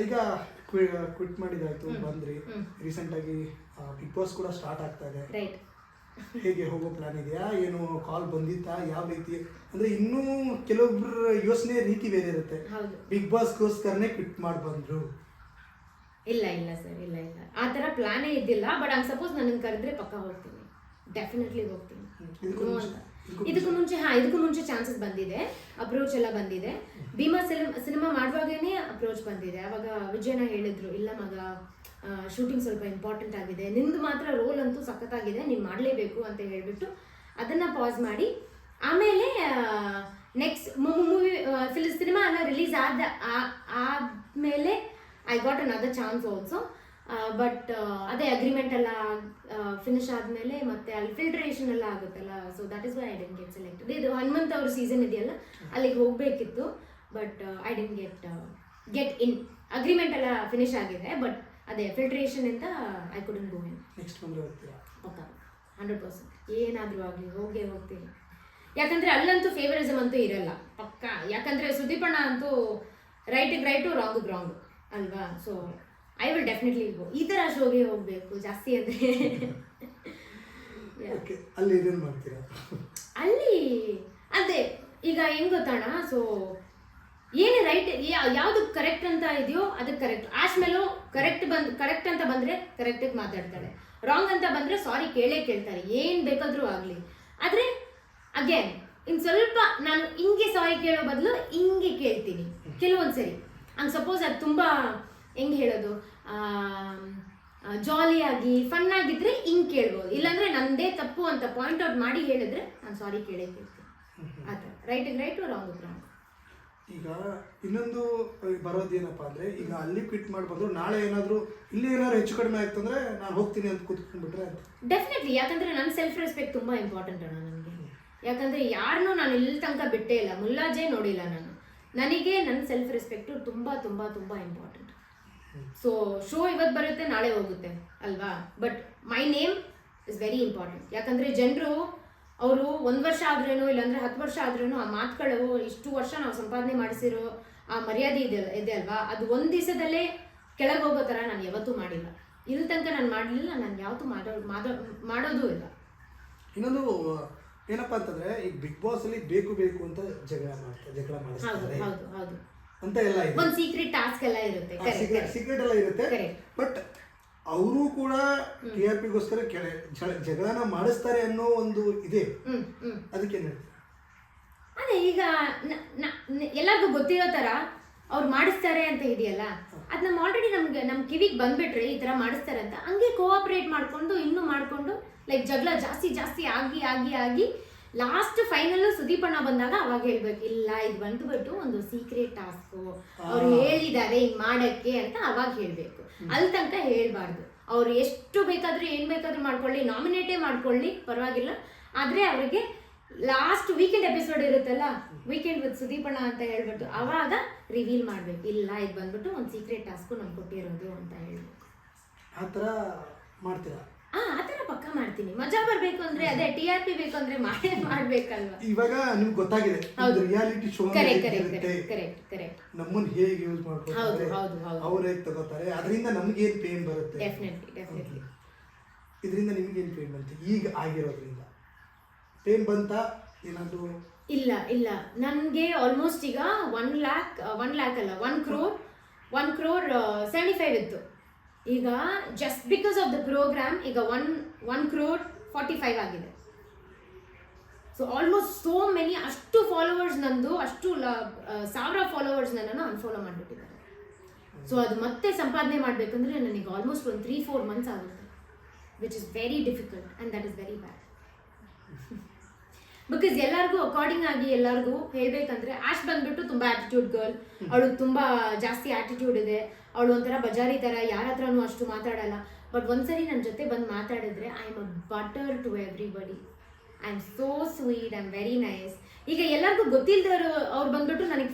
ಈಗ ಕ್ವಿಟ್ ಮಾಡಿದಾಯ್ತು, ಬಂದ್ರಿ ರೀಸೆಂಟಾಗಿ ಬಿಗ್ ಬಾಸ್ ಕೂಡ ಸ್ಟಾರ್ಟ್ ಆಗ್ತಾ ಇದೆ. ರೈಟ್. ಹೇಗೆ ಹೋಗೋ ಪ್ಲಾನ್ ಇದೆಯಾ, ಏನು ಕಾಲ್ ಬಂದಿತ್ತಾ, ಯಾವ ರೀತಿ ಅಂದರೆ ಇನ್ನೂ ಕೆಲವೊಬ್ಬರ ಯೋಚನೆ ರೀತಿ ಬೇರೆ ಇರುತ್ತೆ. ಬಿಗ್ ಬಾಸ್ಗೋಸ್ಕರನೇ ಕ್ವಿಟ್ ಮಾಡಿ ಬಂದರು. ಇಲ್ಲ ಸರ್, ಇಲ್ಲ ಆ ಥರ ಪ್ಲಾನೇ ಇದ್ದಿಲ್ಲ. ಬಟ್ ಹಂಗೆ ಸಪೋಸ್ ನನಗೆ ಕರೆದ್ರೆ ಪಕ್ಕ ಹೋಗ್ತೀನಿ, ಡೆಫಿನೆಟ್ಲಿ ಹೋಗ್ತೀನಿ. ಇದಕ್ಕೂ ಮುಂಚೆ ಚಾನ್ಸಸ್ ಬಂದಿದೆ, ಅಪ್ರೋಚ್ ಎಲ್ಲ ಬಂದಿದೆ. ಭೀಮಾ ಸಿನಿಮಾ ಮಾಡುವಾಗೇನೆ ಅಪ್ರೋಚ್ ಬಂದಿದೆ. ಅವಾಗ ವಿಜಯನ ಹೇಳಿದ್ರು, ಇಲ್ಲ ಮಗ ಶೂಟಿಂಗ್ ಸ್ವಲ್ಪ ಇಂಪಾರ್ಟೆಂಟ್ ಆಗಿದೆ, ನಿಂದು ಮಾತ್ರ ರೋಲ್ ಅಂತೂ ಸಖತ್ತಾಗಿದೆ, ನೀನು ಮಾಡಲೇಬೇಕು ಅಂತ ಹೇಳಿಬಿಟ್ಟು ಅದನ್ನು ಪಾಸ್ ಮಾಡಿ ಆಮೇಲೆ ನೆಕ್ಸ್ಟ್ ಮೂವಿ ಸಿನಿಮಾ ಎಲ್ಲ ರಿಲೀಸ್ ಆದಮೇಲೆ I got another chance also. But ಅದೇ ಅಗ್ರಿಮೆಂಟ್ ಎಲ್ಲ ಫಿನಿಶ್ ಆದಮೇಲೆ ಮತ್ತೆ ಅಲ್ಲಿ ಫಿಲ್ಟ್ರೇಷನ್ ಎಲ್ಲ ಆಗುತ್ತಲ್ಲ, so that is why I didn't get selected. ಇದು ಹನುಮಂತ್ ಅವ್ರ ಸೀಸನ್ ಇದೆಯಲ್ಲ, ಅಲ್ಲಿಗೆ ಹೋಗಬೇಕಿತ್ತು, but I didn't get in. Agreement ಎಲ್ಲ ಫಿನಿಶ್ ಆಗಿದೆ, ಬಟ್ ಅದೇ ಫಿಲ್ಟ್ರೇಷನ್ ಅಂತ I couldn't go in. Next ಬಂದರೆ ಹೋಗ್ತೀರಾ? ಪಕ್ಕ 100%. ಏನಾದರೂ ಆಗಲಿ ಹೋಗ್ತೀನಿ. ಯಾಕಂದರೆ ಅಲ್ಲಂತೂ ಫೇವರಿಸಮ್ ಅಂತೂ ಇರಲ್ಲ ಪಕ್ಕ. ಯಾಕಂದರೆ ಸುದೀಪಣ್ಣ ಅಂತೂ ರೈಟಿಗೆ ರೈಟು, ರಾಂಗಿಗೆ ರಾಂಗು ಅಲ್ವಾ. So I will definitely go. ಈ ಥರ ಶೋಗೆ ಹೋಗಬೇಕು ಜಾಸ್ತಿ ಅಂದರೆ. ಅಲ್ಲಿ ಏನೇನು ಮಾಡ್ತೀರಾ? ಅಲ್ಲಿ ಅದೇ ಈಗ ಹೆಂಗೆ ಗೊತ್ತಣ್ಣ, ಸೊ ಏನೇ ರೈಟ್ ಯಾವುದು ಕರೆಕ್ಟ್ ಅಂತ ಇದೆಯೋ ಅದಕ್ಕೆ ಕರೆಕ್ಟ್. ಆದ್ಮೇಲೂ ಕರೆಕ್ಟ್ ಅಂತ ಬಂದರೆ ಕರೆಕ್ಟಾಗಿ ಮಾತಾಡ್ತಾಳೆ, ರಾಂಗ್ ಅಂತ ಬಂದರೆ ಸಾರಿ ಕೇಳ್ತಾರೆ, ಏನು ಬೇಕಾದರೂ ಆಗಲಿ. ಆದರೆ ಅಗೇನ್ ಇನ್ನು ಸ್ವಲ್ಪ ನಾನು ಹಿಂಗೆ ಸಾರಿ ಕೇಳೋ ಬದಲು ಹಿಂಗೆ ಕೇಳ್ತೀನಿ ಕೆಲವೊಂದ್ಸರಿ. ಹಂಗೆ ಸಪೋಸ್ ಅದು ತುಂಬ ಹೆಂಗೆ ಹೇಳೋದು, ಜಾಲಿಯಾಗಿ ಫನ್ನಾಗಿದ್ದರೆ ಹಿಂಗೆ ಕೇಳ್ಬೋದು. ಇಲ್ಲಾಂದರೆ ನನ್ನದೇ ತಪ್ಪು ಅಂತ ಪಾಯಿಂಟ್ ಔಟ್ ಮಾಡಿ ಹೇಳಿದ್ರೆ ನಾನು ಸಾರಿ ಕೇಳ್ತೀನಿ ಆ ಥರ. ರೈಟಿಗೆ ರೈಟು, ರಾಂಗಿಗೆ ರಾಂಗ್. ಈಗ ಇನ್ನೊಂದು ಬರೋದೇನಪ್ಪ ಅಂದರೆ, ಈಗ ಅಲ್ಲಿ ಕ್ವಿಟ್ ಮಾಡಿ ಬಂದರು, ನಾಳೆ ಏನಾದರೂ ಇಲ್ಲಿ ಏನಾದ್ರು ಹೆಚ್ಚು ಕಡಿಮೆ ಆಯ್ತು ಅಂದರೆ ನಾನು ಹೋಗ್ತೀನಿ ಅಂತ ಕೂತ್ಕೊಂಡ್ಬಿಟ್ರೆ ಅಂತ. ಡೆಫಿನೆಟ್ಲಿ. ಯಾಕಂದರೆ ನನ್ನ ಸೆಲ್ಫ್ ರೆಸ್ಪೆಕ್ಟ್ ತುಂಬ ಇಂಪಾರ್ಟೆಂಟ್ ಅಣ್ಣ ನನಗೆ. ಯಾಕಂದರೆ ಯಾರನ್ನೂ ನಾನು ಇಲ್ಲಿ ತನಕ ಬಿಟ್ಟೇ ಇಲ್ಲ, ಮುಲ್ಲಾಜೇ ನೋಡಿಲ್ಲ ನಾನು. ನನಗೆ ನನ್ನ ಸೆಲ್ಫ್ ರೆಸ್ಪೆಕ್ಟು ತುಂಬ ತುಂಬ ತುಂಬ ಇಂಪಾರ್ಟೆಂಟ್. ಸೊ ಶೋ ಇವತ್ತು ಬರುತ್ತೆ, ನಾಳೆ ಹೋಗುತ್ತೆ ಅಲ್ವಾ. But my name is very important. ಯಾಕಂದರೆ ಜನರು ಅವರು 1 ವರ್ಷ ಆದ್ರೇನು ಇಲ್ಲಾಂದರೆ 10 ವರ್ಷ ಆದ್ರೂ ಆ ಮಾತುಗಳು, ಇಷ್ಟು ವರ್ಷ ನಾವು ಸಂಪಾದನೆ ಮಾಡಿಸಿರೋ ಆ ಮರ್ಯಾದೆ ಇದೆ ಅಲ್ವಾ, ಅದು ಒಂದು ದಿವಸದಲ್ಲೇ ಕೆಳಗೆ ಹೋಗೋ ಥರ ನಾನು ಯಾವತ್ತೂ ಮಾಡಿಲ್ಲ. ಇಲ್ಲಿ ತನಕ ನಾನು ಮಾಡಲಿಲ್ಲ, ನಾನು ಯಾವತ್ತೂ ಮಾಡೋದೂ ಇಲ್ಲ. ಇನ್ನೊಂದು ಏನಪ್ಪ ಅಂತಂದರೆ, ಈಗ ಬಿಗ್ ಬಾಸ್ ಅಲ್ಲಿ ಬೇಕು ಅಂತ ಜಗಳ ಮಾಡಿಸ್ತಾರೆ ಅಂತ ಎಲ್ಲ ಇದೆ. ಒಂದು ಸೀಕ್ರೆಟ್ ಟಾಸ್ಕ್ ಎಲ್ಲ ಇರುತ್ತೆ, ಸೀಕ್ರೆಟ್ ಎಲ್ಲ ಇರುತ್ತೆ. ಬಟ್ ಅವರು ಕೂಡ TRPಗೋಸ್ಕರ ಜಗಳನ ಮಾಡಿಸ್ತಾರೆ ಅನ್ನೋ ಒಂದು ಇದೆ. ಅದಕ್ಕೆ ಅದೇ ಈಗ ಎಲ್ಲರಿಗೂ ಗೊತ್ತಿರೋ ಥರ ಅವ್ರು ಮಾಡಿಸ್ತಾರೆ ಅಂತ ಇದೆಯಲ್ಲ, ಅದು ನಮ್ಮ ಆಲ್ರೆಡಿ ನಮ್ಮ ಕಿವಿಗೆ ಬಂದ್ಬಿಟ್ರೆ ಈ ಥರ ಮಾಡಿಸ್ತಾರೆ ಅಂತ, ಹಂಗೆ ಕೋಆಪ್ರೇಟ್ ಮಾಡಿಕೊಂಡು ಇನ್ನೂ ಮಾಡಿಕೊಂಡು ಲೈಕ್ ಜಗಳ ಜಾಸ್ತಿ ಆಗಿ ಲಾಸ್ಟ್ ಫೈನಲ್ಲು ಸುದೀಪಣ್ಣ ಬಂದಾಗ ಅವಾಗ ಹೇಳ್ಬೇಕು, ಇಲ್ಲ ಇದು ಬಂದ್ಬಿಟ್ಟು ಒಂದು ಸೀಕ್ರೆಟ್ ಟಾಸ್ಕು, ಅವ್ರು ಹೇಳಿದ್ದಾರೆ ಹಿಂಗೆ ಮಾಡೋಕ್ಕೆ ಅಂತ ಅವಾಗ ಹೇಳಬೇಕು. ಅಲ್ಲಿ ತನಕ ಹೇಳ್ಬಾರ್ದು. ಅವ್ರು ಎಷ್ಟು ಬೇಕಾದರೂ ಏನು ಬೇಕಾದರೂ ಮಾಡ್ಕೊಳ್ಳಿ, ನಾಮಿನೇಟೇ ಮಾಡ್ಕೊಳ್ಳಿ, ಪರವಾಗಿಲ್ಲ. ಆದರೆ ಅವರಿಗೆ ಲಾಸ್ಟ್ ವೀಕೆಂಡ್ ಎಪಿಸೋಡ್ ಇರುತ್ತಲ್ಲ, ವೀಕೆಂಡ್ ವಿತ್ ಸುದೀಪಣ್ಣ ಅಂತ ಹೇಳ್ಬಿಟ್ಟು ಅವಾಗ ರಿವೀಲ್ ಮಾಡಬೇಕು, ಇಲ್ಲ ಇದು ಬಂದ್ಬಿಟ್ಟು ಒಂದು ಸೀಕ್ರೆಟ್ ಟಾಸ್ಕು ನಮ್ಗೆ ಕೊಟ್ಟಿರೋದು ಅಂತ ಹೇಳ್ಬೇಕು. ಆ ಥರ ಮಾಡ್ತೀರಾ? ಆ ಥರ ಪಕ್ಕ ಮಾಡ್ತೀನಿ. ಮಜಾ ಬರಬೇಕು ಅಂದರೆ, ಅದೇ TRP ಬೇಕು ಅಂದರೆ ಮಾಡ್ಬೇಕಲ್ವಾ. ಇವಾಗ ನಿಮ್ಗೆ ಗೊತ್ತಾಗಿದೆ ರಿಯಾಲಿಟಿ ಶೋ ಕರೆಕ್ಟ್ ನಮ್ಮನ್ನು ಹೇಗೆ ಯೂಸ್ ಮಾಡ್ತಾರೆ, ಅವ್ರು ಹೇಗೆ ತಗೋತಾರೆ, ಅದರಿಂದ ನಮ್ಗೆ ಏನು ಪೇನ್ ಬರುತ್ತೆ. ಡೆಫಿನೆಟ್ಲಿ ಇದರಿಂದ ನಿಮ್ಗೆ ಏನು ಪೇನ್ ಬರುತ್ತೆ? ಈಗ ಆಗಿರೋದ್ರಿಂದ ಪೇನ್ ಬಂತ ಏನಾದರೂ? ಇಲ್ಲ ನನಗೆ ಆಲ್ಮೋಸ್ಟ್ ಈಗ 1 lakh ಅಲ್ಲ 1 crore 75 ಇತ್ತು. ಈಗ just because of the program ಈಗ 1 crore 45 ಆಗಿದೆ. ಸೊ ಆಲ್ಮೋಸ್ಟ್ ಸೋ ಮೆನಿ, ಅಷ್ಟು ಫಾಲೋವರ್ಸ್ ನಂದು, ಅಷ್ಟು 1000 ಫಾಲೋವರ್ಸ್ ನನ್ನನ್ನು ಅನ್ಫಾಲೋ ಮಾಡಿಬಿಟ್ಟಿದ್ದಾರೆ. ಸೊ ಅದು ಮತ್ತೆ ಸಂಪಾದನೆ ಮಾಡಬೇಕಂದ್ರೆ ನನಗೆ ಆಲ್ಮೋಸ್ಟ್ ಒಂದು 3-4 months ಆಗುತ್ತೆ, which is very difficult and that is very bad. Because ಎಲ್ಲರಿಗೂ ಅಕಾರ್ಡಿಂಗ್ ಆಗಿ ಎಲ್ಲರಿಗೂ ಹೇಳ್ಬೇಕಂದ್ರೆ, ಆಶ್ ಬಂದ್ಬಿಟ್ಟು ತುಂಬ ಆಟಿಟ್ಯೂಡ್ ಗರ್ಲ್, ಅವಳು ತುಂಬ ಜಾಸ್ತಿ ಆಟಿಟ್ಯೂಡ್ ಇದೆ, ಅವಳು ಒಂಥರ ಬಜಾರಿ ಥರ, ಯಾರ ಹತ್ರನೂ ಅಷ್ಟು ಮಾತಾಡಲ್ಲ. ಬಟ್ ಒಂದ್ಸರಿ ನನ್ನ ಜೊತೆ ಬಂದು ಮಾತಾಡಿದ್ರೆ I am a butter to everybody. I am so sweet, I am very nice. ಈಗ ಎಲ್ಲರಿಗೂ ಗೊತ್ತಿಲ್ಲದವರು ಅವ್ರು ಬಂದ್ಬಿಟ್ಟು ನನಗೆ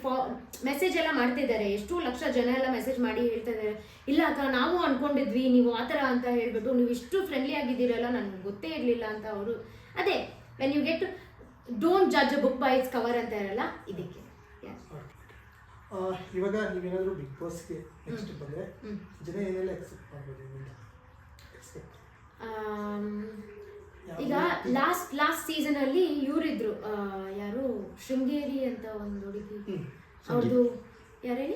ಮೆಸೇಜ್ ಎಲ್ಲ ಮಾಡ್ತಿದ್ದಾರೆ, ಎಷ್ಟು ಲಕ್ಷ ಜನ ಎಲ್ಲ ಮೆಸೇಜ್ ಮಾಡಿ ಹೇಳ್ತಾ ಇದ್ದಾರೆ, ಇಲ್ಲ ಅಕ್ಕ ನಾವು ಅಂದ್ಕೊಂಡಿದ್ವಿ ನೀವು ಆ ಥರ ಅಂತ ಹೇಳ್ಬಿಟ್ಟು, ನೀವು ಇಷ್ಟು ಫ್ರೆಂಡ್ಲಿ ಆಗಿದ್ದೀರಲ್ಲ, ನನಗೆ ಗೊತ್ತೇ ಇರಲಿಲ್ಲ ಅಂತ ಅವರು. ಅದೇ when you get don't judge a book by its cover ಅಂತ ಇರಲ್ಲ, ಇದಕ್ಕೆ. ಇವಾಗ ನೀವೇನಾದರೂ ಬಿಗ್ ಬಾಸ್ಗೆ ನೆಕ್ಸ್ಟ್ ಬಂದರೆ ಜನ ಏನೆಲ್ಲ ಎಕ್ಸೆಪ್ಟ್ ಮಾಡ್ಬೋದು ಇಲ್ಲಿಂದ ಎಕ್ಸ್ಪೆಕ್ಟ್ ಈಗ ಲಾಸ್ಟ್ ಸೀಸನ್ ಅಲ್ಲಿ ಇವರಿದ್ರು ಯಾರು ಶೃಂಗೇರಿ ಅಂತ ಒಂದು ಹುಡುಗಿ ಅವ್ರದ್ದು ಯಾರು ಹೇಳಿ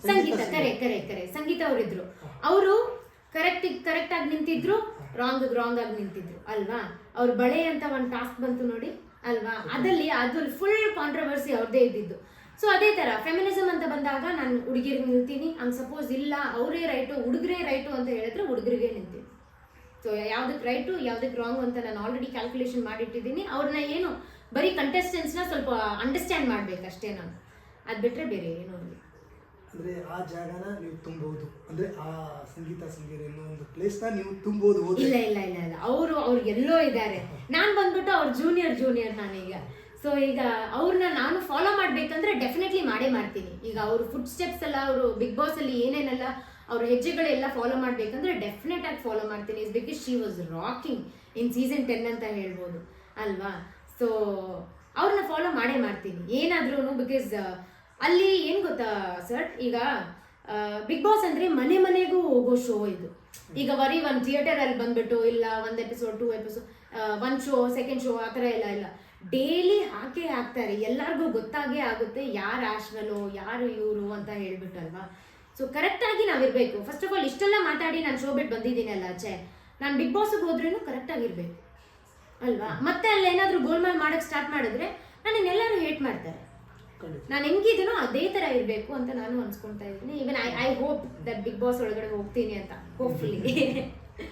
ಸಂಗೀತ ಕರೆ ಸಂಗೀತ ಅವರಿದ್ರು. ಅವರು ಕರೆಕ್ಟ್ ಆಗಿ ನಿಂತಿದ್ರು, ರಾಂಗ್ ಆಗಿ ನಿಂತಿದ್ರು ಅಲ್ವಾ. ಅವ್ರ ಬಳೆ ಅಂತ ಒಂದು ಟಾಸ್ಕ್ ಬಂತು ನೋಡಿ ಅಲ್ವಾ, ಅದು ಫುಲ್ ಕಾಂಟ್ರವರ್ಸಿ ಅವ್ರದ್ದೇ ಇದ್ದಿದ್ದು. ಸೊ ಅದೇ ತರ ಫೆಮಿನಿಸಮ್ ಅಂತ ಬಂದಾಗ ನಾನು ಹುಡುಗಿರಿಗೆ ನಿಲ್ತೀನಿ, ಹಂಗೆ ಸಪೋಸ್ ಇಲ್ಲ ಅವರೇ ರೈಟು ಹುಡುಗರೇ ರೈಟು ಅಂತ ಹೇಳಿದ್ರೆ ಹುಡುಗರಿಗೆ ನಿಲ್ತೀನಿ. ಸೊ ಯಾವ್ದಕ್ಕೆ ರೈಟು ಯಾವ್ದಕ್ಕೆ ರಾಂಗ್ ಅಂತ ನಾನು ಆಲ್ರೆಡಿ ಕ್ಯಾಲ್ಕುಲೇಷನ್ ಮಾಡಿಟ್ಟಿದ್ದೀನಿ. ಅವ್ರನ್ನ ಏನು ಬರೀ ಕಂಟೆಸ್ಟೆಂಟ್ಸ್ನ ಸ್ವಲ್ಪ ಅಂಡರ್ಸ್ಟ್ಯಾಂಡ್ ಮಾಡ್ಬೇಕಷ್ಟೇ ನಾನು, ಅದು ಬಿಟ್ಟರೆ ಬೇರೆ ಏನೂ ಇಲ್ಲ. ಅಂದರೆ ಆ ಜಾಗನ ನೀವು ತುಂಬೋದು, ಅಂದರೆ ಆ ಸಂಗೀತ ಅನ್ನೋ ಒಂದು ಪ್ಲೇಸ್ನ ನೀವು ತುಂಬೋದು. ಇಲ್ಲ ಅವ್ರು ಎಲ್ಲೋ ಇದ್ದಾರೆ, ನಾನು ಬಂದ್ಬಿಟ್ಟು ಅವ್ರ ಜೂನಿಯರ್ ನಾನೀಗ. ಸೊ ಈಗ ಅವ್ರನ್ನ ನಾನು ಫಾಲೋ ಮಾಡ್ಬೇಕಂದ್ರೆ ಡೆಫಿನೆಟ್ಲಿ ಮಾಡೇ ಮಾಡ್ತೀನಿ. ಈಗ ಅವ್ರ ಫುಡ್ ಸ್ಟೆಪ್ಸ್ ಎಲ್ಲ ಅವರು ಬಿಗ್ ಬಾಸ್ ಅಲ್ಲಿ ಏನೇನೆಲ್ಲ ಅವ್ರ ಹೆಜ್ಜೆಗಳೆಲ್ಲ ಫಾಲೋ ಮಾಡ್ಬೇಕಂದ್ರೆ ಡೆಫಿನೆಟ್ ಆಗಿ ಫಾಲೋ ಮಾಡ್ತೀನಿ. Is because she was rocking in season 10 ಅಂತ ಹೇಳ್ಬೋದು ಅಲ್ವಾ. ಸೊ ಅವ್ರನ್ನ ಫಾಲೋ ಮಾಡೇ ಮಾಡ್ತೀನಿ ಏನಾದ್ರೂ. ಬಿಕಾಸ್ ಅಲ್ಲಿ ಏನು ಗೊತ್ತಾ ಸರ್, ಈಗ ಬಿಗ್ ಬಾಸ್ ಅಂದರೆ ಮನೆಗೂ ಹೋಗೋ ಶೋ ಇದು. ಈಗ ಬರೀ ಒಂದು ಥಿಯೇಟರಲ್ಲಿ ಬಂದ್ಬಿಟ್ಟು ಇಲ್ಲ 1 episode 2 episode 1 show 2nd show ಆ ಥರ ಇಲ್ಲ ಡೈಲಿ ಹಾಕ್ತಾರೆ. ಎಲ್ಲರಿಗೂ ಗೊತ್ತಾಗೇ ಆಗುತ್ತೆ ಯಾರು ಆಶ್ವಲು ಯಾರು ಇವರು ಅಂತ ಹೇಳ್ಬಿಟ್ಟಲ್ವಾ. ಸೊ ಕರೆಕ್ಟಾಗಿ ನಾವಿರಬೇಕು. ಫಸ್ಟ್ ಆಫ್ ಆಲ್ ಇಷ್ಟೆಲ್ಲ ಮಾತಾಡಿ ನಾನು ಶೋ ಬಿಟ್ಟು ಬಂದಿದ್ದೀನಲ್ಲ ಆಚೆ, ನಾನು ಬಿಗ್ ಬಾಸ್ಗೆ ಹೋದ್ರೂ ಕರೆಕ್ಟಾಗಿರ್ಬೇಕು ಅಲ್ವಾ. ಮತ್ತೆ ಅಲ್ಲಿ ಏನಾದರೂ ಗೋಲ್ಮಾಲ್ ಮಾಡೋಕ್ಕೆ ಸ್ಟಾರ್ಟ್ ಮಾಡಿದ್ರೆ ನನ್ನನ್ನೆಲ್ಲರೂ ಹೇಟ್ ಮಾಡ್ತಾರೆ. ನಾನು ಹೆಂಗಿದ್ದೀನೋ ಅದೇ ಥರ ಇರಬೇಕು ಅಂತ ನಾನು ಅನ್ಸ್ಕೊಳ್ತಾ ಇದ್ದೀನಿ. Even I hope that Big Boss ಒಳಗಡೆ ಹೋಗ್ತೀನಿ ಅಂತ, ಹೋಪ್ಫುಲಿ.